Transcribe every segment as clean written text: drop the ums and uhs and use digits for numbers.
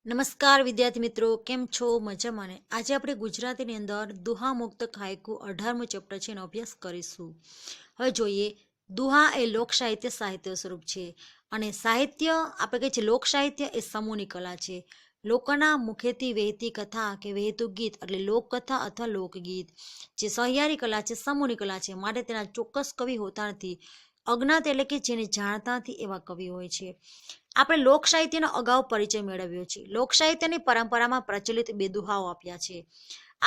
નમસ્કાર વિદ્યાર્થી મિત્રો, કેમ છો? મજામાં ને? આજે આપણે ગુજરાતીની અંદર દુહા મુક્તક હાયકુ 18મું ચેપ્ટર છે એનો અભ્યાસ કરીશું. હવે જોઈએ, દુહા એ લોક સાહિત્ય સ્વરૂપ છે અને સાહિત્ય આપણે કહીએ છીએ લોક સાહિત્ય એ સમૂહની કલા છે. લોકોના મુખેથી વહેતી કથા કે વહેતું ગીત એટલે લોકકથા અથવા લોકગીત જે સહિયારી કલા છે, સમૂહની કલા છે, માટે તેના ચોક્કસ કવિ હોતા નથી. અજ્ઞાત એટલે કે જેને જાણતા નથી એવા કવિ હોય છે. આપણે લોક સાહિત્યનો અગાઉ પરિચય મેળવ્યો છે. લોક સાહિત્યની પરંપરામાં પ્રચલિત બે દુહાઓ આપ્યા છે.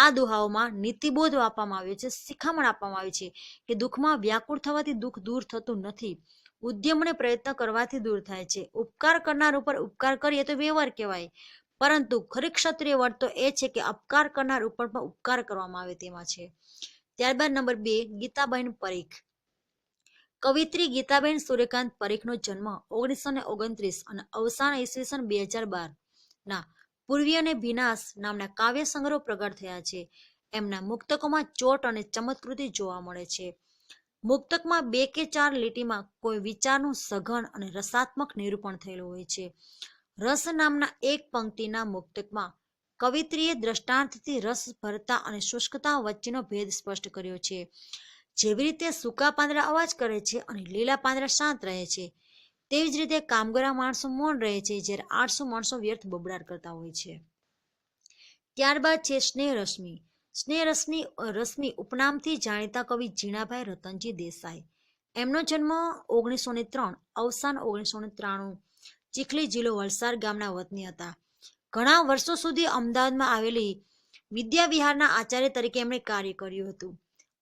આ દુહાઓમાં નીતિબોધ આપવામાં આવ્યો છે, શિખામણ આપવામાં આવી છે કે દુઃખમાં વ્યાકુળ થવાથી દુઃખ દૂર થતું નથી, ઉદ્યમ અને પ્રયત્ન કરવાથી દૂર થાય છે. ઉપકાર કરનાર ઉપર ઉપકાર કરીએ તો વ્યવહાર કહેવાય, પરંતુ ખરી ક્ષત્રિય વર્ત તો એ છે કે અપકાર કરનાર ઉપર પણ ઉપકાર કરવામાં આવે તેમાં છે. ત્યારબાદ નંબર 2, ગીતાબેન પરીખ. કવિત્રી ગીતાબેન સૂર્યકાંત પરીખનો જન્મ 1929 અને અવસાન ઈસવીસન 2012 ના પૂર્વી અને વિનાશ નામના કાવ્ય સંગ્રહ પ્રગટ થયા છે. એમના મુક્તકોમાં ચોટ અને ચમત્કૃતિ જોવા મળે છે. મુક્તકમાં 2 કે 4 લીટીમાં કોઈ વિચારનું સઘન અને રસાત્મક નિરૂપણ થયેલું હોય છે. રસ નામના એક પંક્તિના મુક્તકમાં કવિત્રીએ દ્રષ્ટાંતથી રસ ભરતા અને શુષ્કતા વચ્ચેનો ભેદ સ્પષ્ટ કર્યો છે. જેવી રીતે સૂકા પાંદડા અવાજ કરે છે અને લીલા પાંદડા શાંત રહે છે, તેવી જ રીતે કામગરા માણસો મૌન રહે છે, જ્યારે આળસુ માણસો વ્યર્થ બબડાટ કરતા હોય છે. ત્યારબાદ છે સ્નેહ રશ્મિ. સ્નેહ રશ્મિ ઉપનામથી જાણીતા કવિ જીણાભાઈ રતનજી દેસાઈ. એમનો જન્મ 1903, અવસાન 1993. ચીખલી જિલ્લો વલસાડ ગામના વતની હતા. ઘણા વર્ષો સુધી અમદાવાદમાં આવેલી વિદ્યા વિહારના આચાર્ય તરીકે એમણે કાર્ય કર્યું હતું.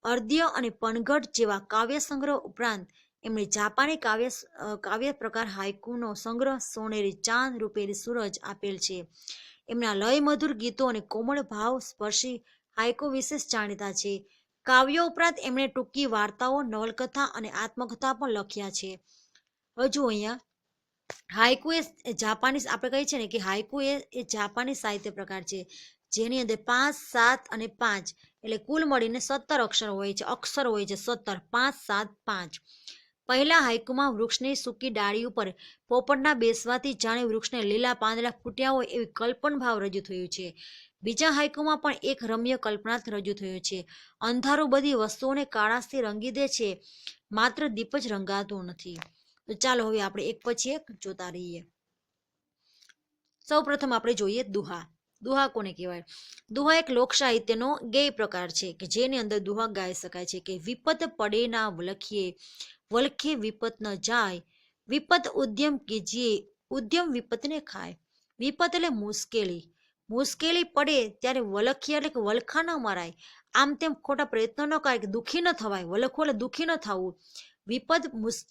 અર્ધ્ય અને પનઘટ જેવા કાવ્ય સંગ્રહ ઉપરાંત એમણે જાપાની કાવ્ય પ્રકાર હાઇકુનો સંગ્રહ સોનેરી ચાંદ રૂપેરી સૂરજ આપેલ છે. એમના લય મધુર ગીતો અને કોમળ ભાવ સ્પર્શી હાઇકુ વિશેષ જાણીતા છે. કાવ્યો ઉપરાંત એમણે ટૂંકી વાર્તાઓ, નવલકથા અને આત્મકથા પણ લખ્યા છે. હજુ અહીંયા હાઇકુ એ જાપાનીઝ આપણે કહીએ છીએ ને કે હાઇકુ એ જાપાની સાહિત્ય પ્રકાર છે, જેની અંદર 5, 7 અને 5 એટલે કુલ મળીને 17 અક્ષર હોય છે. 17, 5, 7, 5. પહેલા હાઇકુમાં વૃક્ષની સૂકી ડાળી ઉપર પોપટના બેસવાથી જાણે વૃક્ષને લીલા પાંદડા ફૂટ્યા હોય એવી કલ્પન ભાવ રજૂ થયું છે. બીજા હાઇકુમાં પણ એક રમ્ય કલ્પનાર્થ રજૂ થયું છે. અંધારું બધી વસ્તુઓને કાળાશથી રંગી દે છે, માત્ર દીપ જ રંગાતું નથી. તો ચાલો હવે આપણે એક પછી એક જોતા રહીએ. સૌ પ્રથમ આપણે જોઈએ દુહા. દુહા કોને કહેવાય? દુહા એક લોક સાહિત્યનો ગેય પ્રકાર છે કે જેની અંદર દુહા ગાઈ શકાય છે કે વિપત પડે ના વલખીએ, વલખે વિપત ન જાય, વિપત ઉદ્યમ કીજીએ, ઉદ્યમ વિપતને ખાય. વિપત એટલે મુશ્કેલી. મુશ્કેલી પડે ત્યારે વલખીએ એટલે કે વલખા ન મરાય, આમ તેમ ખોટા પ્રયત્નો ન કરાય, કે દુઃખી ન થવાય. વલખવું એટલે દુઃખી ન થવું. વિપદ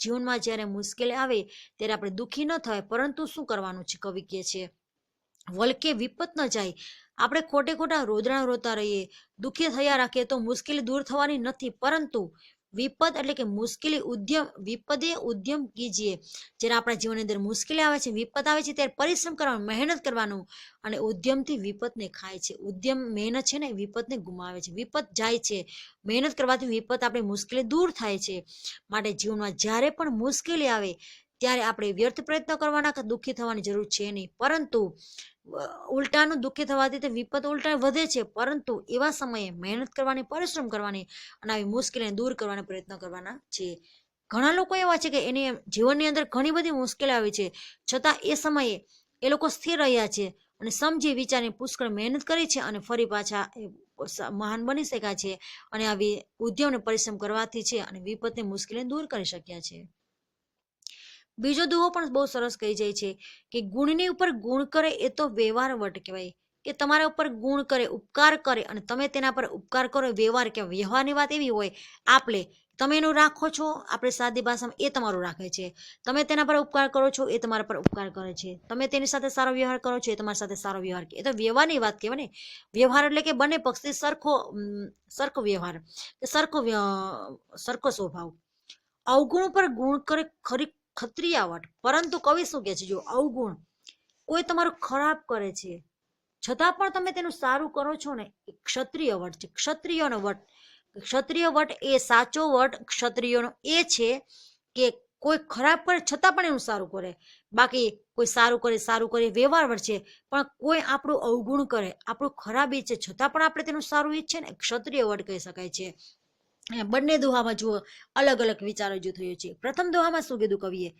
જીવનમાં જ્યારે મુશ્કેલી આવે ત્યારે આપણે દુઃખી ન થવાય, પરંતુ શું કરવાનું છે? કવિ કહે છે વલકે વિપત ન જાય. આપણે ખોટે ખોટા રોદણા રોતા રહીએ, દુઃખી થયા રાખીએ તો મુશ્કેલી દૂર થવાની નથી, પરંતુ વિપદ એટલે કે મુશ્કેલી વિપદે ઉદ્યમ કીજીએ. જ્યારે આપણા જીવનની અંદર મુશ્કેલી આવે છે, વિપત આવે છે, ત્યારે પરિશ્રમ કરવાનું, મહેનત કરવાનું, અને ઉદ્યમથી વિપતને ખાય છે. ઉદ્યમ મહેનત છે ને વિપતને ગુમાવે છે. વિપત જાય છે, મહેનત કરવાથી વિપત આપણી મુશ્કેલી દૂર થાય છે. માટે જીવનમાં જ્યારે પણ મુશ્કેલી આવે ત્યારે આપણે વ્યર્થ પ્રયત્ન કરવાના કે દુઃખી થવાની જરૂર છે નહીં, પરંતુ ઉલટાનું દુઃખી થવાથી તે વિપત ઉલટા વધે છે. પરંતુ એવા સમયે મહેનત કરવાની, પરિશ્રમ કરવાની અને આવી મુશ્કેલીને દૂર કરવાનો પ્રયત્ન કરવાના છે. ઘણા લોકો એવા છે કે એની જીવનની અંદર ઘણી બધી મુશ્કેલી આવી છે, છતાં એ સમયે એ લોકો સ્થિર રહ્યા છે અને સમજી વિચારીને પુષ્કળ મહેનત કરી છે અને ફરી પાછા મહાન બની શક્યા છે, અને આવી ઉદ્યમ અને પરિશ્રમ કરવાથી છે અને વિપતની મુશ્કેલી દૂર કરી શક્યા છે. બીજો દુહો પણ બહુ સરસ કહી જાય છે કે ગુણની ઉપર ગુણ કરે એ તો વ્યવહાર વટ કહેવાય. કે તમારા ઉપર ગુણ કરે, ઉપકાર કરે અને તમે તેના પર ઉપકાર કરો, વ્યવહાર કહેવાય. વ્યવહારની વાત એવી હોય, આપણે તમે એનું રાખો છો, આપણે સાદી ભાષામાં એ તમારું રાખે છે. તમે તેના પર ઉપકાર કરો છો, એ તમારા પર ઉપકાર કરે છે. તમે તેની સાથે સારો વ્યવહાર કરો છો, એ તમારી સાથે સારો વ્યવહાર. એ તો વ્યવહારની વાત કહેવાય ને. વ્યવહાર એટલે કે બંને પક્ષથી સરખો વ્યવહાર, સરખો સ્વભાવ. અવગુણ પર ગુણ કરે ખરી ક્ષત્રિયાવટ. પરંતુ કવિ શું કહે છે? જો અવગુણ કોઈ તમારું ખરાબ કરે છે, છતાં પણ તમે તેનું સારું કરો છો ને, એ ક્ષત્રિય વટ છે. ક્ષત્રિયોનો વટ, ક્ષત્રિય વટ એ સાચો વટ ક્ષત્રિયોનો એ છે કે કોઈ ખરાબ કરે છતાં પણ એનું સારું કરે, બાકી કોઈ સારું કરે વ્યવહાર વચ્ચે પણ કોઈ આપણું અવગુણ કરે, આપણું ખરાબ ઈચ્છે છતાં પણ આપણે તેનું સારું ઈચ્છે ને, ક્ષત્રિય વટ કહી શકાય છે. બંને દોહામાં જુઓ અલગ અલગ વિચારો રજૂ થયો છે. પ્રથમ દોહામાં શું કીધું કવિએ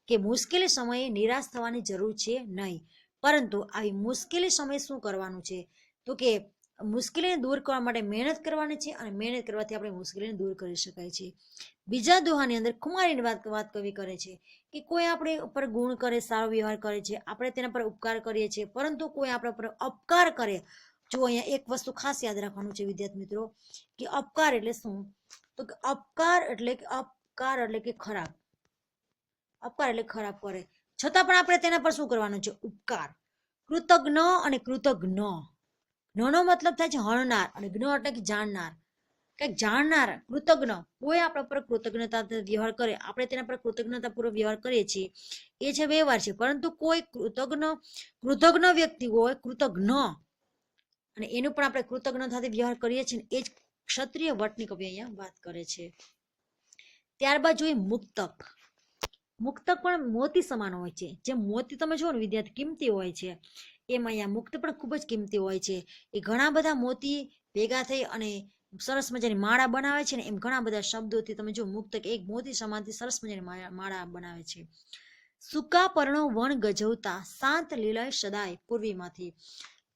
કે મુશ્કેલી સમયે નિરાશ થવાની જરૂર છે નહીં, પરંતુ આવી મુશ્કેલી સમયે શું કરવાનું છે તો કે મુશ્કેલીને દૂર કરવા માટે મહેનત કરવાની છે, અને મહેનત કરવાથી આપણે મુશ્કેલીને દૂર કરી શકાય છે. બીજા દોહાની અંદર ખુમારીની વાત કવિ કરે છે કે કોઈ આપણે ઉપર ગુણ કરે, સારો વ્યવહાર કરે છે, આપણે તેના પર ઉપકાર કરીએ છીએ, પરંતુ કોઈ આપણા પર અપકાર કરે. જો અહીંયા એક વસ્તુ ખાસ યાદ રાખવાનું છે વિદ્યાર્થી મિત્રો કે અપકાર એટલે શું, તો કે અપકાર એટલે કે ખરાબ, અપકાર એટલે ખરાબ કરે છતાં પણ આપણે તેના પર શું કરવાનું છે, ઉપકાર. કૃતજ્ઞ અને કૃતજ્ઞ, નો મતલબ થાય છે હણનાર, અને જ્ઞ એટલે કે જાણનાર, કંઈક જાણનાર. કૃતજ્ઞ કોઈ આપણા પર કૃતજ્ઞતા વ્યવહાર કરે, આપણે તેના પર કૃતજ્ઞતાપૂર્વક વ્યવહાર કરીએ છીએ, એ છે વ્યવહાર છે. પરંતુ કોઈ કૃતજ્ઞ વ્યક્તિ હોય, કૃતજ્ઞ, અને એનું પણ આપણે કૃતજ્ઞતાથી વ્યવહાર કરીએ છીએ, એ જ ક્ષત્રિય વટની કવિ અહીંયા વાત કરે છે. ત્યારબાદ જોઈએ મુક્તક. મુક્તક પણ મોતી સમાન હોય છે. જે મોતી તમે જુઓ ને વિદ્યાર્થી કિંમતી હોય છે, એમ અહીંયા મુક્ત પણ ખૂબ જ કિંમતી હોય છે. એ ઘણા બધા મોતી ભેગા થઈ અને સરસ મજાની માળા બનાવે છે ને, એમ ઘણા બધા શબ્દોથી તમે જો મુક્તક એક મોતી સમાનથી સરસ મજાની માળા બનાવે છે. સૂકા પર્ણો વણ ગજવતા શાંત લીલાય સદાય પૂર્વીમાંથી.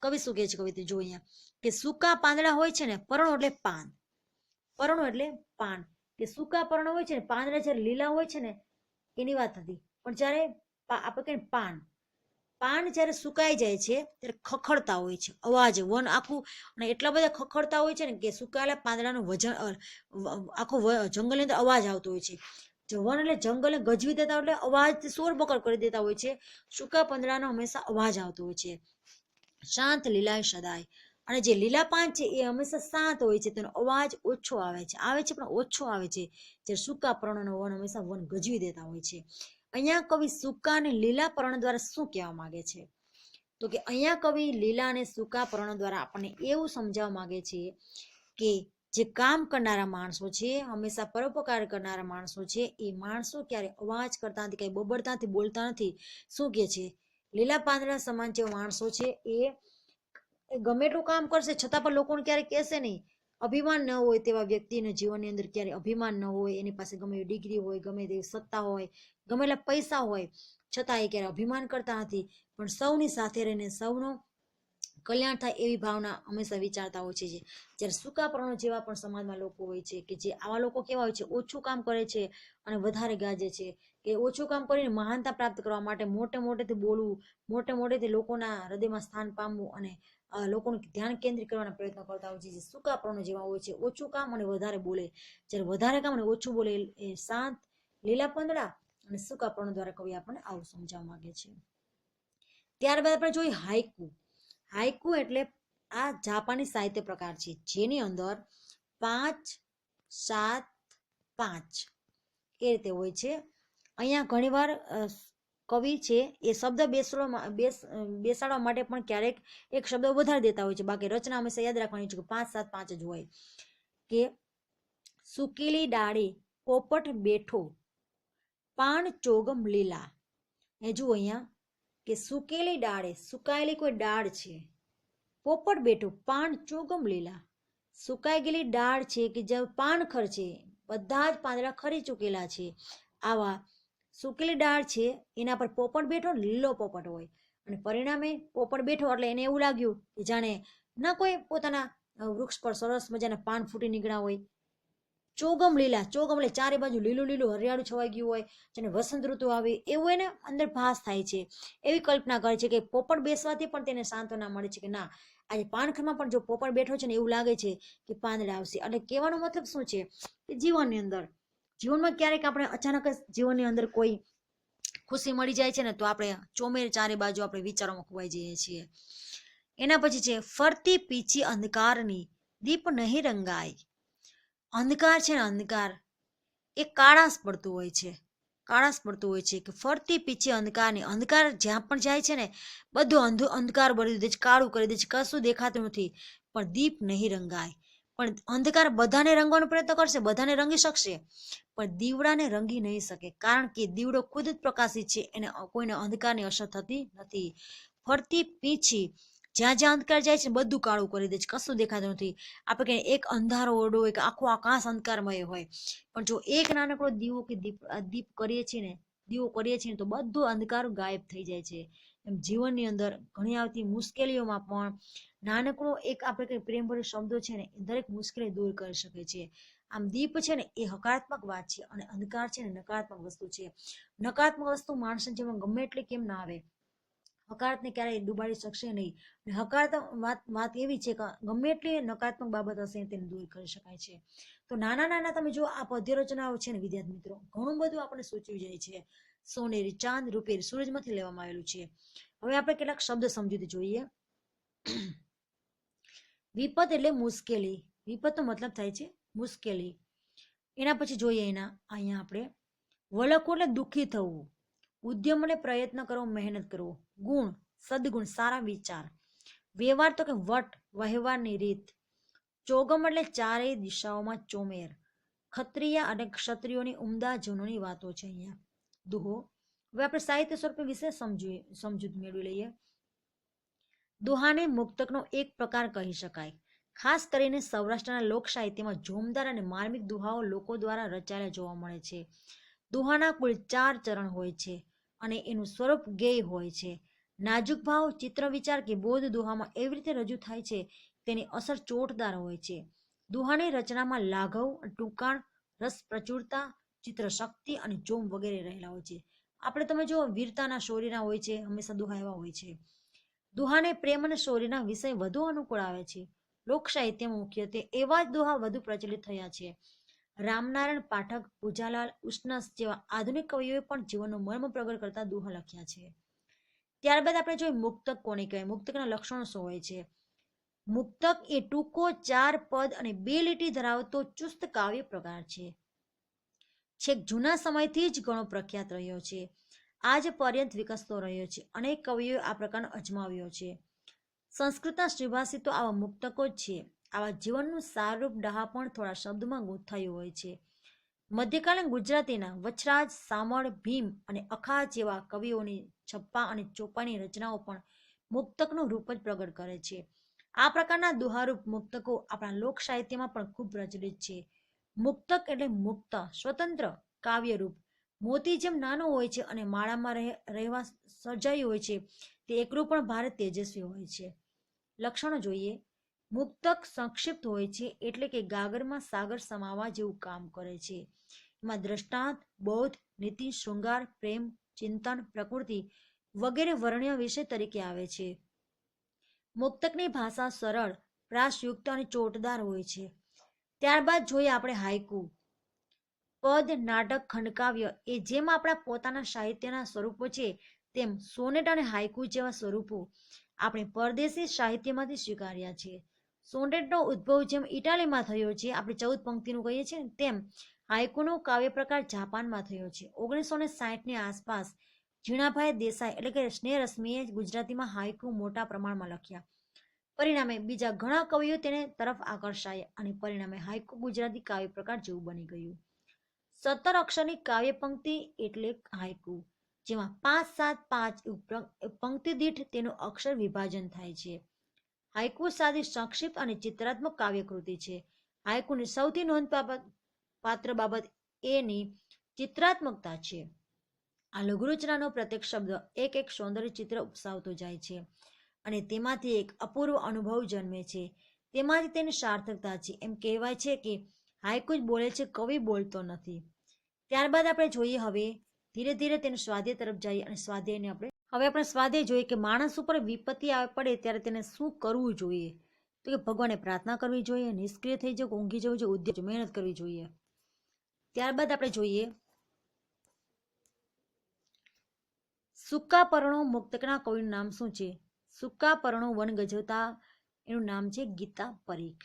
કવિ શું કહે છે કવિતા જો અહીંયા કે સૂકા પાંદડા હોય છે ને, પર્ણો એટલે પાન, પર્ણો એટલે પાન, કે સૂકા પર્ણો હોય છે ને, પાંદડા જ્યારે લીલા હોય છે ને એની વાત હતી. પણ જ્યારે આપણે કહીએ પાન જ્યારે સુકાઈ જાય છે ત્યારે ખખડતા હોય છે, અવાજ વન આખું, અને એટલા બધા ખખડતા હોય છે ને કે સુકાયેલા પાંદડાનું વજન આખું જંગલની અંદર અવાજ આવતો હોય છે. વન એટલે જંગલને ગજવી દેતા એટલે અવાજ શોર બકર કરી દેતા હોય છે. સૂકા પાંદડાનો હંમેશા અવાજ આવતો હોય છે. શાંત લીલાય સદાય, અને જે લીલા પાન છે એ હંમેશા શાંત હોય છે, તેનો અવાજ ઓછો આવે છે પણ ઓછો આવે છે. જે સૂકા પર્ણોનો વન હંમેશા વન ગજવી દેતા હોય છે. અહીંયા કવિ સૂકા અને લીલા પર્ણ દ્વારા શું કહેવા માંગે છે, તો કે અહીંયા કવિ લીલા અને સૂકા પર્ણ દ્વારા આપણને એવું સમજાવવા માંગે છે કે જે કામ કરનારા માણસો છે, હંમેશા પરોપકાર કરનારા માણસો છે, એ માણસો ક્યારે અવાજ કરતા નથી, કઈ બબડતા નથી, બોલતા નથી. શું કે છે, લીલા પાંદડા સમાન જે માણસો છે એ ગમે એટલું કામ કરશે છતાં પણ લોકોને ક્યારે કહેશે નહીં. અભિમાન ન હોય તેવા વ્યક્તિના જીવનની અંદર ક્યારે અભિમાન ન હોય, એની પાસે ગમે એવી ડિગ્રી હોય, ગમે તેવી સત્તા હોય, ગમે એટલા પૈસા હોય, છતાં એ ક્યારે અભિમાન કરતા નથી, પણ સૌની સાથે રહીને સૌનું કલ્યાણ થાય એવી ભાવના હંમેશા વિચારતા હોય છે. જ્યારે સૂકા પર્ણો જેવા પણ સમાજમાં લોકો હોય છે કે જે આવા લોકો કેવા હોય છે, ઓછું કામ કરે છે અને વધારે ગાજે છે, કે ઓછું કામ કરીને મહાનતા પ્રાપ્ત કરવા માટે મોટેથી બોલવું, મોટેથી લોકોના હૃદયમાં સ્થાન પામવું અને લોકોનું ધ્યાન કેન્દ્રિત કરવાના પ્રયત્નો કરતા હોય છે. જે સૂકા પર્ણો જેવા હોય છે, ઓછું કામ અને વધારે બોલે. જ્યારે વધારે કામ અને ઓછું બોલે એ શાંત લીલા પાંદડા અને સૂકા પર્ણો દ્વારા કવિ આપણને આવું સમજાવવા માંગે છે. ત્યારબાદ આપણે જોઈએ હાઇકુ. હાઇકુ એટલે આ જાપાની સાહિત્ય પ્રકાર છે, જેની અંદર 5, 7, 5 એ રીતે હોય છે. અહીંયા ઘણીવાર કવિ છે એ શબ્દ બેસાડવા માટે પણ ક્યારેક એક શબ્દ વધારે દેતા હોય છે, બાકી રચના હંમેશા યાદ રાખવાની છે કે 5, 7, 5 જ હોય. કે સુકેલી ડાળે પોપટ બેઠો પાન ચોગમ લીલા. એ જુઓ અહીંયા કે સુકેલી ડાળે, સુકાયેલી કોઈ ડાળ છે, પોપટ બેઠો પાન ચોગમ લીલા. સુકાઈ ગયેલી ડાળ છે કે જે પાન ખરશે, બધા જ પાંદડા ખરી ચૂકેલા છે, આવા સુકેલી ડાળ છે એના પર પોપટ બેઠો, લીલો પોપટ હોય, અને પરિણામે પોપટ બેઠો એટલે એને એવું લાગ્યું કે જાણે ના કોઈ પોતાના વૃક્ષ પર સરસ મજાના પાન ફૂટી નીકળ્યા હોય. ચોગમ લીલા, ચોગમ એટલે ચારે બાજુ લીલું હરિયાળું છવાઈ ગયું હોય, જેને વસંત ઋતુ આવે એવું એને અંદર ભાસ થાય છે. એવી કલ્પના કરે છે કે પોપટ બેસવાથી પણ તેને સાંત્વના મળે છે કે ના, આજે પાનખરમાં પણ જો પોપટ બેઠો છે ને એવું લાગે છે કે પાંદડા આવશે. એટલે કહેવાનો મતલબ શું છે કે જીવનમાં ક્યારેક આપણે અચાનક જ જીવનની અંદર કોઈ ખુશી મળી જાય છે ને, તો આપણે ચોમેર ચારે બાજુ આપણે વિચારોમાં ખોવાઈ જઈએ છીએ. એના પછી છે ફરતી પીછી અંધકારની દીપ નહીં રંગાય. અંધકાર છે ને, અંધકાર એ કાળાશ પડતું હોય છે, કે ફરતી પીછી અંધકારની, અંધકાર જ્યાં પણ જાય છે ને બધું અંધકાર ભરી દે છે, કાળું કરી દે છે, કશું દેખાતું નથી, પણ દીપ નહીં રંગાય. પણ અંધકાર બધાને રંગવાનો પ્રયત્ન કરશે, બધાને રંગી શકશે, પણ દીવડાને રંગી નહીં શકે, કારણ કે દીવડો ખુદ જ પ્રકાશિત છે, એને કોઈને અંધકારની અસર થતી નથી. ફરતી પીછી, જ્યાં જ્યાં અંધકાર જાય છે બધું કાળું કરી દે છે, કશું દેખાતું નથી. આપણે કહીએ એક અંધારો ઓરડો હોય કે આખો આકાશ અંધકારમય હોય, પણ જો એક નાનકડો દીવો કે દીપ કરીએ છીએ ને, દીવો કરીએ છીએ તો બધું અંધકાર ગાયબ થઈ જાય છે. એમ જીવનની અંદર ઘણી આવતી મુશ્કેલીઓમાં પણ નાનકડો એક આપણે કઈ પ્રેમભર્યો શબ્દો છે ને, એ દરેક મુશ્કેલી દૂર કરી શકે છે. આમ દીપ છે ને એ હકારાત્મક વાત છે, અને અંધકાર છે ને નકારાત્મક વસ્તુ છે. નકારાત્મક વસ્તુ માણસના જીવનમાં ગમે એટલે કેમ ના આવે, હકારાત્મકને ક્યારેય ડૂબાડી શકશે નહીં. અને હકારાત્મક વાત એવી છે કે ગમે એટલી નકારાત્મક બાબત હશે તેને દૂર કરી શકાય છે. તો નાના નાના તમે જો આ પદ્ય રચનાઓ છે ને વિદ્યાર્થી મિત્રો, ઘણું બધું આપણે સૂચવી જાય છે. સોનેરી ચાંદ રૂપેરી સૂરજમાંથી લેવામાં આવેલું છે. હવે આપણે કેટલાક શબ્દ સમજૂતી જોઈએ. વિપત એટલે મુશ્કેલી, વિપતનો મતલબ થાય છે મુશ્કેલી. એના પછી જોઈએ એના અહીંયા આપણે વલખો એટલે દુઃખી થવું, ઉદ્યમ એટલે પ્રયત્ન કરવો, મહેનત કરવો, ગુણ સદગુણ સારા વિચાર, વ્યવહાર તો કે વટ વહેવારની રીત, ચોગમ એટલે ચારેય દિશાઓમાં ચોમેર, ક્ષત્રિય અને ક્ષત્રિયોની ઉમદા જૂનોની વાતો છે અહીંયા. દુહો, હવે આપણે સાહિત્ય સ્વરૂપ વિશે સમજૂત મેળવી લઈએ. દુહાને મુક્તકનો એક પ્રકાર કહી શકાય. ખાસ કરીને સૌરાષ્ટ્રના લોક સાહિત્યમાં જોમદાર અને માર્મિક દુહાઓ લોકો દ્વારા રચાયેલા જોવા મળે છે. દુહાના કુલ 4 ચરણ હોય છે અને એનું સ્વરૂપ ગેય હોય છે. નાજુક ભાવ, ચિત્ર વિચાર કે બોધ દુહામાં એવી રીતે રજૂ થાય છે તેની અસર ચોટદાર હોય છે. દુહાની રચનામાં લાઘવ, ટૂંકાણ, રસ પ્રચુરતા, ચિત્ર શક્તિ અને જોમ વગેરે રહેલા હોય છે. આપણે તમે જો વીરતાના શૌર્યના હોય છે, હંમેશા દુહા એવા હોય છે. દુહાને પ્રેમ અને શૌર્યના વિષય વધુ અનુકૂળ આવે છે. લોક સાહિત્યમાં મુખ્યત્વે એવા જ દુહા વધુ પ્રચલિત થયા છે. રામનારાયણ પાઠક, પૂજાલાલ, ઉષ્ણસ જેવા આધુનિક કવિઓએ પણ જીવનનો મર્મ પ્રગટ કરતા દુહા લખ્યા છે. ત્યારબાદ આપણે જોઈએ મુક્તક કોને કહેવાય, મુક્તકના લક્ષણો શું હોય છે. મુક્તક એ ટૂંકો 4 પદ અને 2 લીટી ધરાવતો ચુસ્ત કાવ્ય પ્રકાર છે. છેક જૂના સમયથી જ ઘણો પ્રખ્યાત રહ્યો છે, આજ પર્યંત વિકસતો રહ્યો છે. અનેક કવિઓએ આ પ્રકારનો અજમાવ્યો છે. સંસ્કૃતના શ્રીભાષિતો આવા મુક્તકો જ છે. આવા જીવનનું સારરૂપ ડહાપણ થોડા શબ્દમાં ગૂંથાયું હોય છે. મધ્યકાલીન ગુજરાતીના વચરાજ, સામળ, ભીમ અને અખા જેવા કવિઓની છપ્પા અને ચોપાની રચનાઓ પણ મુક્તકનું રૂપ જ પ્રગટ કરે છે. આ પ્રકારના દુહારૂપ મુક્તકો આપણા લોક સાહિત્યમાં પણ ખૂબ પ્રચલિત છે. મુક્તક એટલે મુક્ત, સ્વતંત્ર કાવ્યરૂપ. મોતી જેમ નાનો હોય છે અને માળામાં રહેવા સર્જાયું હોય છે, તે એકલું પણ ભારે તેજસ્વી હોય છે. લક્ષણો જોઈએ. મુક્તક સંક્ષિપ્ત હોય છે, એટલે કે ગાગરમાં સાગર સમાવા જેવું કામ કરે છે. એમાં દ્રષ્ટાંત, બોધ, નીતિ, શૃંગાર, પ્રેમ, ચિંતન, પ્રકૃતિ વગેરે વર્ણ્ય વિષય તરીકે આવે છે. મુક્તકની ભાષા સરળ, પ્રાસયુક્ત અને ચોટદાર હોય છે. ત્યારબાદ જોઈએ આપણે હાઇકુ. પદ, નાટક, ખંડકાવ્ય એ જેમ આપણા પોતાના સાહિત્યના સ્વરૂપો છે, તેમ સોનેટ અને હાઇકુ જેવા સ્વરૂપો આપણે પરદેશી સાહિત્યમાંથી સ્વીકાર્યા છે. સોનેટનો ઉદ્ભવ જેમ ઇટાલીમાં થયો છે, આપણે 14 પંક્તિનું કહીએ છીએ તેમ હાઇકુનો કાવ્ય પ્રકાર જાપાનમાં થયો છે. 1960ની આસપાસ ઝીણાભાઈ દેસાઈ એટલે કે સ્નેહરશ્મિએ ગુજરાતીમાં હાઇકુ મોટા પ્રમાણમાં લખ્યા. પરિણામે બીજા ઘણા કવિઓ તેને તરફ આકર્ષાયા અને પરિણામે હાઇકુ ગુજરાતી કાવ્ય પ્રકાર જેવું બની ગયું. 17 અક્ષરની કાવ્ય પંક્તિ એટલે હાઇકુ, જેમાં 5-7-5 પંક્તિ દીઠ તેનું અક્ષર વિભાજન થાય છે. હાઇકુ સાદી, સંક્ષિપ્ત અને ચિત્રાત્મક કાવ્યકૃતિ છે. હાઇકુની સૌથી નોંધપાત્ર બાબત એની ચિત્રાત્મકતા છે. આ લઘુરચનાનો પ્રત્યેક શબ્દ એક એક સૌંદર્ય ચિત્ર ઉપસાવતો જાય છે અને તેમાંથી એક અપૂર્વ અનુભવ જન્મે છે. તેમાંથી તેની સાર્થકતા છે. એમ કહેવાય છે કે હાઇકુ જ બોલે છે, કવિ બોલતો નથી. ત્યારબાદ આપણે જોઈએ હવે ધીરે ધીરે તેનું સ્વાધ્યાય તરફ જઈએ અને સ્વાધ્યાયને આપણે સ્વાધ્યાય જોઈએ કે માણસ ઉપર વિપત્તિ પડે ત્યારે તેને શું કરવું જોઈએ. તો કે ભગવાને પ્રાર્થના કરવી જોઈએ, નિષ્ક્રિય થઈ જવું, ઊંઘી જવું જોઈએ, ઉદ્યોગ મહેનત કરવી જોઈએ. ત્યારબાદ આપણે જોઈએ સૂકા પરણો. મુક્તકના કવિનું નામ શું છે? સૂકા પરણો વન ગજવતા, એનું નામ છે ગીતા પરીખ.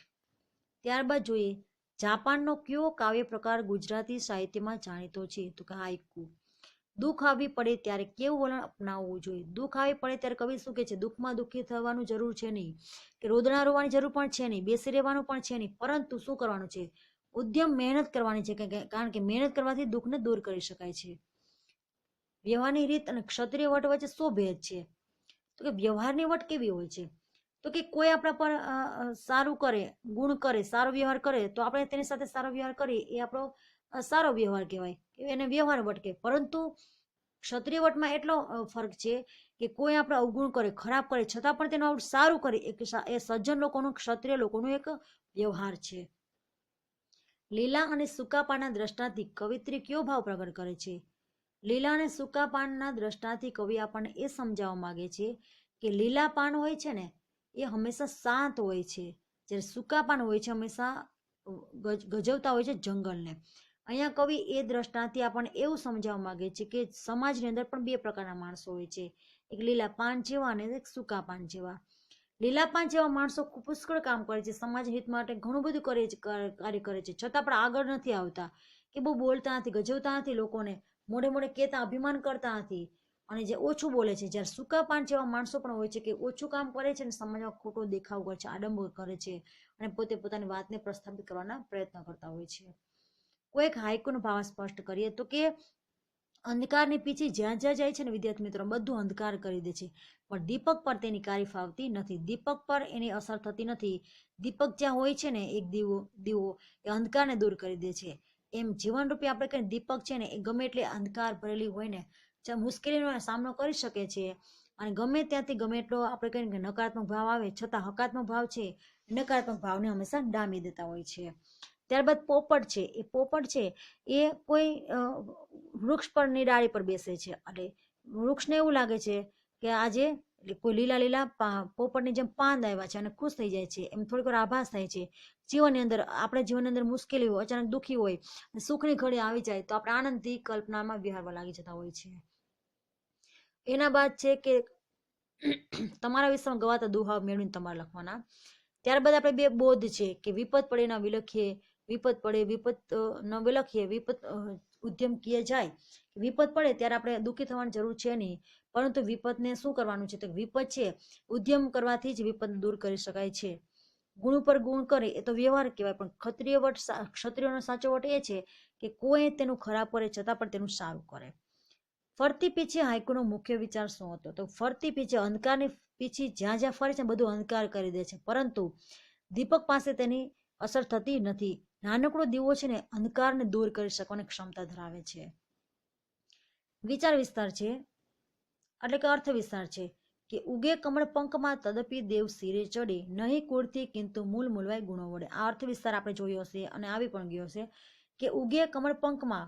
ત્યારબાદ જોઈએ જાપાનનો કયો કાવ્ય પ્રકાર ગુજરાતી સાહિત્યમાં જાણીતો છે? તો કે હાઇકુ. દુઃખ આવી પડે ત્યારે કેવું વલણ અપનાવવું જોઈએ? દુઃખ આવી પડે ત્યારે કવિ શું કહે છે? દુઃખમાં દુઃખી થવાનું જરૂર છે નહીં, કે રોદણા રોવાની જરૂર પણ છે નહીં, બેસી રહેવાનું પણ છે નહીં, પરંતુ શું કરવાનું છે? ઉદ્યમ મહેનત કરવાની છે, કારણ કે મહેનત કરવાથી દુઃખને દૂર કરી શકાય છે. વ્યવહારની રીત અને ક્ષત્રિય વટ વચ્ચે શું ભેદ છે? તો કે વ્યવહારની વટ કેવી હોય છે? તો કે કોઈ આપણા પર સારું કરે, ગુણ કરે, સારો વ્યવહાર કરે તો આપણે તેની સાથે સારો વ્યવહાર કરીએ એ આપણો સારો વ્યવહાર કહેવાય, એને વ્યવહાર વટ કહે. પરંતુ ક્ષત્રિય વટમાં એટલો ફરક છે કે કોઈ આપણે અવગુણ કરે, ખરાબ કરે, છતાં પણ તેનું સારું કરે, એ સજ્જન લોકોનું, ક્ષત્રિય લોકોનું એક વ્યવહાર છે. લીલા અને સૂકા પાનના દ્રષ્ટાંતથી કવિત્રી કયો ભાવ પ્રગટ કરે છે? લીલા અને સૂકા પાનના દ્રષ્ટાંતથી કવિ આપણને એ સમજાવવા માંગે છે કે લીલા પાન હોય છે ને એ હંમેશા શાંત હોય છે, જ્યારે સૂકા પાન હોય છે હંમેશા ગજવતા હોય છે જંગલને. અહીંયા કવિ એ દ્રષ્ટાંતથી આપણને એવું સમજાવવા માંગે છે કે સમાજની અંદર પણ બે પ્રકારના માણસો હોય છે, એક લીલા પાન જેવા અને એક સૂકા પાન જેવા. લીલા પાન જેવા માણસો પુષ્કળ કામ કરે છે, સમાજ હિત માટે ઘણું બધું કાર્ય કરે છે, છતાં પણ આગળ નથી આવતા, કે બહુ બોલતા નથી, ગજવતા નથી, લોકોને મોઢે મોઢે કહેતા અભિમાન કરતા નથી, અને જે ઓછું બોલે છે. જ્યારે સૂકા પાન જેવા માણસો પણ હોય છે કે ઓછું કામ કરે છે અને સમાજમાં ખોટો દેખાવ કરે છે, આડંબર કરે છે અને પોતે પોતાની વાતને પ્રસ્થાપિત કરવાના પ્રયત્ન કરતા હોય છે. કોઈ એક હાઈકુનો ભાવ સ્પષ્ટ કરીએ તો કે અંધકારની પીછી જ્યાં જ્યાં જાય છે ને વિદ્યાર્થી મિત્રો, બધું અંધકાર કરી દે છે, પણ દીપક પર તેની કારી ફાવતી નથી, દીપક પર એની અસર થતી નથી. દીપક જ્યાં હોય છે ને એક દીવો એ અંધકારને દૂર કરી દે છે. એમ જીવનરૂપી આપણે કઈ દીપક છે ને એ ગમે એટલે અંધકાર ભરેલી હોય ને મુશ્કેલીનો સામનો કરી શકે છે, અને ગમે ત્યાંથી ગમે એટલો આપણે કહીએ કે નકારાત્મક ભાવ આવે છતાં હકારાત્મક ભાવ છે નકારાત્મક ભાવને હંમેશા ડામી દેતા હોય છે. ત્યારબાદ પોપટ છે. એ પોપટ છે એ કોઈ વૃક્ષ પરની ડાળી પર બેસે છે, એટલે વૃક્ષને એવું લાગે છે કે આજે કોઈ લીલા લીલા પોપટની જેમ પાંદ આવ્યા છે અને ખુશ થઈ જાય છે, એમ થોડીક વાર આભાસ થાય છે. જીવનની અંદર, આપણે જીવનની અંદર મુશ્કેલી હોય, અચાનક દુઃખી હોય, સુખની ઘડી આવી જાય તો આપણે આનંદથી કલ્પનામાં વિહારવા લાગી જતા હોય છે. એના બાદ છે કે તમારા વિષયમાં ગવાતા દુહાવ મેળવીને તમારે લખવાના. ત્યારબાદ આપણે બે બોધ છે કે વિપત પડે ના વિલખીએ, વિપત પડે વિપત ન વિલખીએ, વિપત ઉદ્યમ કિયે જાય. વિપત પડે ત્યારે આપણે દુઃખી થવાની જરૂર છે નહીં, પરંતુ વિપતને શું કરવાનું છે? તો વિપત છે ઉદ્યમ કરવાથી જ વિપત દૂર કરી શકાય છે. ગુણ ઉપર ગુણ કરે એ તો વ્યવહાર કહેવાય, પણ ક્ષત્રિયોનો સાચો વટ એ છે કે કોઈ તેનું ખરાબ કરે છતાં પણ તેનું સારું કરે. ફરતી પીછી હાઈકુનો મુખ્ય વિચાર શું હતો? તો ફરતી પીછી, અંધકારની પીછી જ્યાં જ્યાં ફરે છે બધું અંધકાર કરી દે છે, પરંતુ દીપક પાસે તેની અસર થતી નથી. નાનકડો દીવો છે ને અંધકારને દૂર કરી શકવાની ક્ષમતા ધરાવે છે. વિચાર વિસ્તાર છે એટલે કે અર્થ વિસ્તાર છે કે ઉગે કમળ પંખમાં તદપી દેવ શિરે ચડે, નહીં કુળથી કિંતુ મૂલ મૂલવાય ગુણો વડે. આ અર્થ વિસ્તાર આપણે જોયો હશે અને આવી પણ ગયો હશે કે ઉગે કમળ પંખમાં,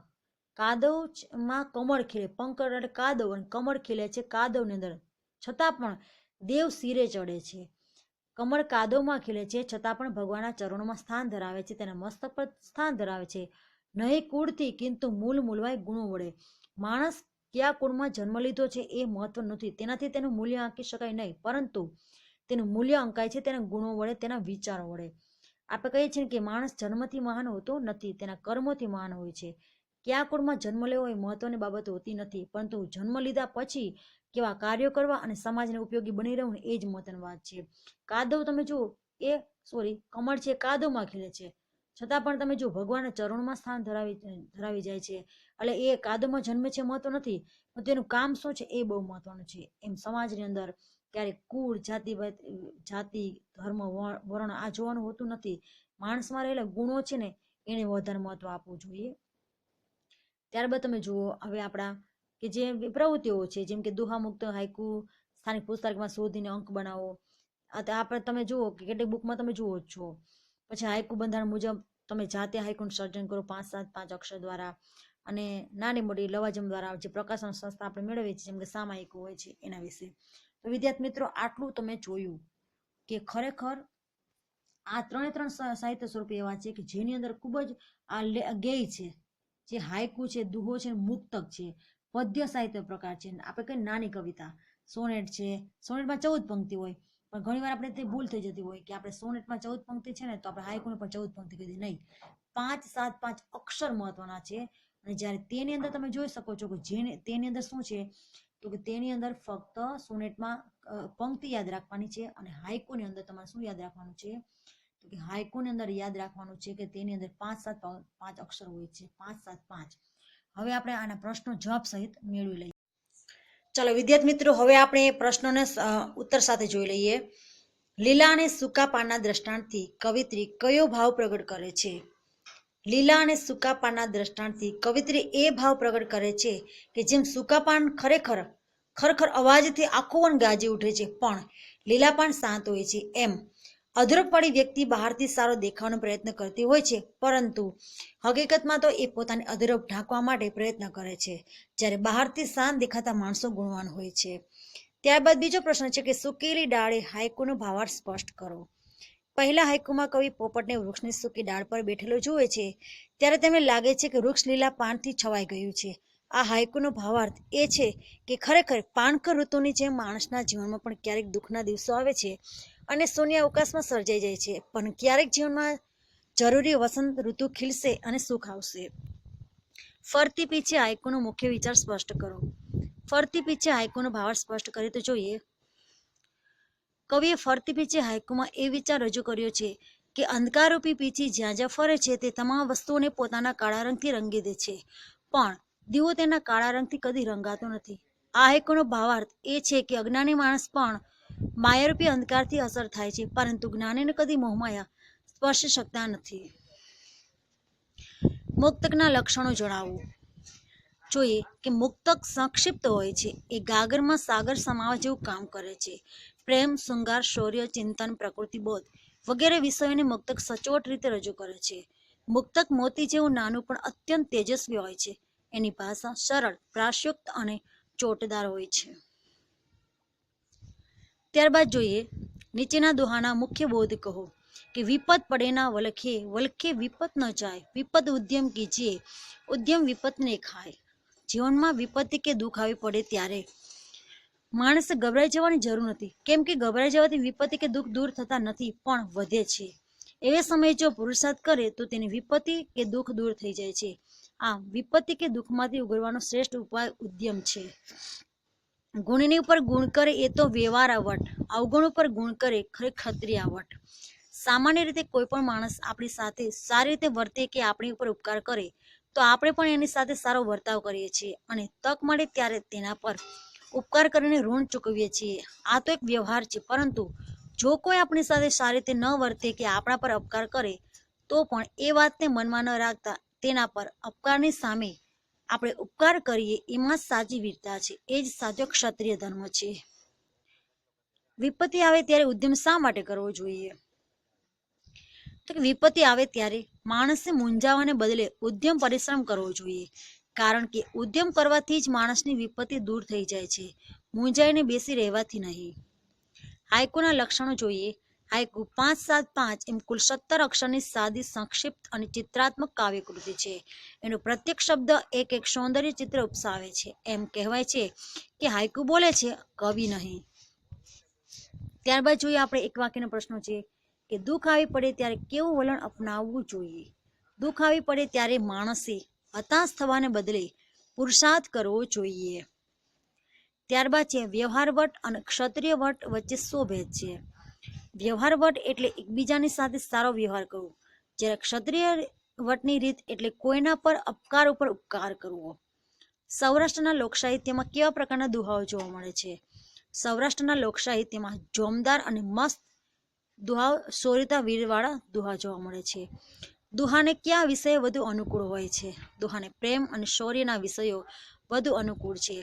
કાદવમાં કમળ ખીલે, પંખ એટલે કાદવ અને કમળ ખીલે છે કાદવની અંદર, છતાં પણ દેવ શિરે ચડે છે. કમળ કાદવમાં ખીલે છે છતાં પણ ભગવાનના ચરણોમાં સ્થાન ધરાવે છે, તેના મસ્તક પર સ્થાન ધરાવે છે. નહીં કુળથી કિંતુ મૂલ મૂલવાય ગુણો વડે. માણસ કયા કુળમાં જન્મ લીધો છે એ મહત્વ નથી, તેનાથી તેનું મૂલ્ય આંકી શકાય નહીં, પરંતુ તેનું મૂલ્ય અંકાય છે તેના ગુણો વડે, તેના વિચારો વડે. આપણે કહીએ છીએ કે માણસ જન્મથી મહાન હોતો નથી, તેના કર્મોથી મહાન હોય છે. કયા કુળમાં જન્મ લેવો એ મહત્વની બાબત હોતી નથી, પરંતુ જન્મ લીધા પછી કેવા કાર્યો કરવા અને સમાજને ઉપયોગી બની રહેવું એ જ મહત્વની વાત છે. કાદવ તમે જુઓ કમળ છે કાદવમાં ખીલે છે, છતાં પણ તમે જો ભગવાનના ચરણોમાં સ્થાન ધરાવી જાય છે, એટલે એ કાદવમાં જન્મે છે મહત્વ નથી, પણ તેનું કામ શું છે એ બહુ મહત્વનું છે. એમ સમાજની અંદર ક્યારેક કુળ, જાતિ, ધર્મ, વર્ણ આ જોવાનું હોતું નથી. માણસમાં રહેલા ગુણો છે ને એને વધારે મહત્વ આપવું જોઈએ. ત્યારબાદ તમે જુઓ હવે આપણા કે જે પ્રવૃત્તિઓ છે, જેમ કે દુહામુક્ત હાઈકુ સ્થાનિક પુસ્તકમાં શોધીને અંક બનાવો. આપણે તમે જુઓ કે કેટલીક બુકમાં તમે જુઓ જ છો. પછી હાઈકુ બંધારણ મુજબ તમે જાતે હાઈકુનું સર્જન કરો 5 અક્ષર દ્વારા, અને નાની મોટી લવાજમ દ્વારા જે પ્રકાશન સંસ્થા આપણે મેળવીએ છીએ, જેમ કે સામાયિકો હોય છે એના વિશે. તો વિદ્યાર્થી મિત્રો, આટલું તમે જોયું કે ખરેખર આ ત્રણ સાહિત્ય સ્વરૂપ એવા છે કે જેની અંદર ખૂબ જ આ ગેય છે, જે હાઈકુ છે, દુહો છે, મુક્તક છે, પદ્ય સાહિત્ય પ્રકાર છે. આપણે કઈ નાની કવિતા સોનેટ છે, સોનેટમાં 14 પંક્તિ હોય, પણ ઘણી વાર આપણે તે ભૂલ થઈ જતી હોય કે આપણે સોનેટમાં 14 પંક્તિ છે ને તો આપણે હાઈકુને પણ 14 પંક્તિ કીધી. નહીં, 5, 7, 5 અક્ષર મહત્વના છે, અને જ્યારે તેની અંદર તમે જોઈ શકો છો કે જેને તેની અંદર શું છે તો કે તેની અંદર ફક્ત સોનેટમાં પંક્તિ યાદ રાખવાની છે અને હાઇકુની અંદર તમારે શું યાદ રાખવાનું છે તો કે હાઇકુની અંદર યાદ રાખવાનું છે કે તેની અંદર 5 અક્ષર હોય છે 5 7 5. હવે આપણે આના પ્રશ્નો જવાબ સહિત મેળવી લઈએ. ચાલો વિદ્યાર્થી મિત્રો, હવે આપણે પ્રશ્નોને ઉત્તર સાથે જોઈ લઈએ. લીલા અને સૂકા પાનના દ્રષ્ટાંતથી કવિત્રી કયો ભાવ પ્રગટ કરે છે? લીલા અને સૂકા પાનના દ્રષ્ટાંતથી કવિત્રી એ ભાવ પ્રગટ કરે છે કે જેમ સૂકા પાન ખરેખર અવાજથી આખું વન ગાજી ઉઠે છે, પણ લીલા પાન શાંત હોય છે. એમ અધૂરકવાળી વ્યક્તિ બહારથી સારો દેખાવાનો પ્રયત્ન કરતી હોય છે, પરંતુ હકીકતમાં તો એ પોતાની અધૂરપ ઢાંકવા માટે પ્રયત્ન કરે છે. જ્યારે બહારથી શાંત દેખાતા માણસો ગુણવાન હોય છે. ત્યારબાદ બીજો પ્રશ્ન છે કે સૂકેલી ડાળે હાઇકુનો ભાવાર્થ સ્પષ્ટ કરો. પહેલા હાઇકુમાં કવિ પોપટને વૃક્ષની સૂકી ડાળ પર બેઠેલો જુએ છે, ત્યારે તેમને લાગે છે કે વૃક્ષ લીલા પાનથી છવાઈ ગયું છે. આ હાઇકુનો ભાવાર્થ એ છે કે ખરેખર પાનખર ઋતુની જેમ માણસના જીવનમાં પણ ક્યારેક દુઃખના દિવસો આવે છે અને શૂન્ય અવકાશમાં સર્જાઈ જાય છે, પણ ક્યારેક જીવનમાં જરૂરી વસંત ઋતુ ખીલશે અને સુખ આવશે. ફરતી પીછે હાઇકુનો મુખ્ય વિચાર સ્પષ્ટ કરો. ફરતી પીછે હાઇકુનો ભાવાર્થ સ્પષ્ટ કરીએ તો જોઈએ. કવિએ ફરતી પીછે હાઇકુમાં એ વિચાર રજૂ કર્યો છે કે અંધકારરૂપી પીછી જ્યાં જ્યાં ફરે છે તે તમામ વસ્તુઓને પોતાના કાળા રંગથી રંગી દે છે, પણ દીવો તેના કાળા રંગથી કદી રંગાતો નથી. આ હાઇકુનો ભાવાર્થ એ છે કે અજ્ઞાની માણસ પણ માયારૂપી અંધકારથી અસર થાય છે, પરંતુ જ્ઞાનીને કદી મોહમાયા સ્પર્શી શકતા નથી. મુક્તકના લક્ષણો જણાવો. જોઈએ કે મુક્તક સંક્ષિપ્ત હોય છે. એ ગાગરમાં સાગર સમાવા જેવું કામ કરે છે. પ્રેમ, શૃંગાર, શૌર્ય, ચિંતન, પ્રકૃતિબોધ વગેરે વિષયોને મુક્તક સચોટ રીતે રજૂ કરે છે. મુક્તક મોતી જેવું નાનું પણ અત્યંત તેજસ્વી હોય છે. એની ભાષા સરળ, પ્રાસયુક્ત અને ચોટદાર હોય છે. ત્યારબાદ જોઈએ નીચેના દોહાના મુખ્ય બોધ કહો કે વિપત પડે ના વલખે વિપત ન જાય, વિપત ઉદ્યમ કીજીએ, ઉદ્યમ વિપત ને ખાય. જીવનમાં વિપત્તિ કે દુઃખ આવી પડે ત્યારે માણસે ગભરાઈ જવાની જરૂર નથી, કેમ કે ગભરાઈ જવાથી વિપત્તિ કે દુઃખ દૂર થતા નથી પણ વધે છે. એવે સમયે જો પુરુષાર્થ કરે તો તેની વિપત્તિ કે દુઃખ દૂર થઈ જાય છે. આમ વિપત્તિ કે દુઃખમાંથી ઉગરવાનો શ્રેષ્ઠ ઉપાય ઉદ્યમ છે. ગુણની ઉપર ગુણ કરે એ તો વ્યવહારાવટ, અવગુણ ઉપર ગુણ કરે ખરે ક્ષત્રિયાવટ. સામાન્ય રીતે કોઈ પણ માણસ આપણી સાથે સારી રીતે વર્તે કે આપણી ઉપર ઉપકાર કરે તો આપણે પણ એની સાથે સારો વર્તાવ કરીએ છીએ અને તક મળે ત્યારે તેના પર ઉપકાર કરીને ઋણ ચૂકવીએ છીએ. આ તો એક વ્યવહાર છે, પરંતુ જો કોઈ આપણી સાથે સારી રીતે ન વર્તે કે આપણા પર અપકાર કરે તો પણ એ વાતને મનમાં ન રાખતા તેના પર અપકારની સામે આપણે ઉપકાર કરીએ એમાં જ સાચી વીરતા છે. એ જ સાચો ક્ષત્રિય ધર્મ છે. વિપત્તિ આવે ત્યારે ઉદ્યમ શા માટે કરવો જોઈએ? તો કે વિપત્તિ આવે ત્યારે માણસે મૂંઝાવાને બદલે ઉદ્યમ પરિશ્રમ કરવો જોઈએ, કારણ કે ઉદ્યમ કરવાથી જ માણસની વિપત્તિ દૂર થઈ જાય છે, મૂંઝાઈને બેસી રહેવાથી નહીં. હાઇકુના લક્ષણો જોઈએ. હાઇકુ 5 7 5 એમ કુલ 17 અક્ષરની સાદી, સંક્ષિપ્ત અને ચિત્રાત્મક કાવ્યકૃતિ છે. એનો પ્રત્યેક શબ્દ એક એક સૌંદર્ય ચિત્ર ઉપસાવે છે. એમ કહેવાય છે કે હાઇકુ બોલે છે, કવિ નહીં. ત્યારબાદ જોઈએ આપણે એક વાક્યનો પ્રશ્ન છે કે દુઃખ આવી પડે ત્યારે કેવું વલણ અપનાવવું જોઈએ? દુઃખ આવી પડે ત્યારે માણસે હતાશ થવાને બદલે પુરુષાર્થ કરવો જોઈએ. ત્યારબાદ છે વ્યવહાર વટ અને ક્ષત્રિય વટ વચ્ચે શું ભેદ છે? વ્યવહાર વટ એટલે એકબીજાની સાથે સારો વ્યવહાર કરવો, જ્યારે ક્ષત્રિય વટની રીત એટલે કોઈના પર અપકાર ઉપર ઉપકાર કરવો. સૌરાષ્ટ્રના લોકસાહિત્યમાં કેવા પ્રકારના દુહાઓ જોવા મળે છે? સૌરાષ્ટ્રના લોકસાહિત્યમાં જોમદાર અને મસ્ત દુહાઓ, શૌર્યતા વીરવાળા દુહા જોવા મળે છે. દુહાને કયા વિષયો વધુ અનુકૂળ હોય છે? દુહાને પ્રેમ અને શૌર્યના વિષયો વધુ અનુકૂળ છે.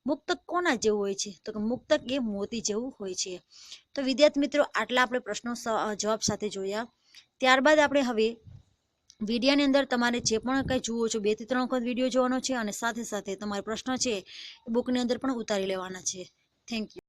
મુક્તક કોના જેવું હોય છે? તો કે મુક્તક એ મોતી જેવું હોય છે. તો વિદ્યાર્થી મિત્રો, આટલા આપણે પ્રશ્નો જવાબ સાથે જોયા. ત્યારબાદ આપણે હવે વિડીયોની અંદર તમારે જે પણ કંઈ જુઓ છો 2 થી 3 વખત વિડીયો જોવાનો છે અને સાથે સાથે તમારે પ્રશ્ન છે બુકની અંદર પણ ઉતારી લેવાના છે. Thank you.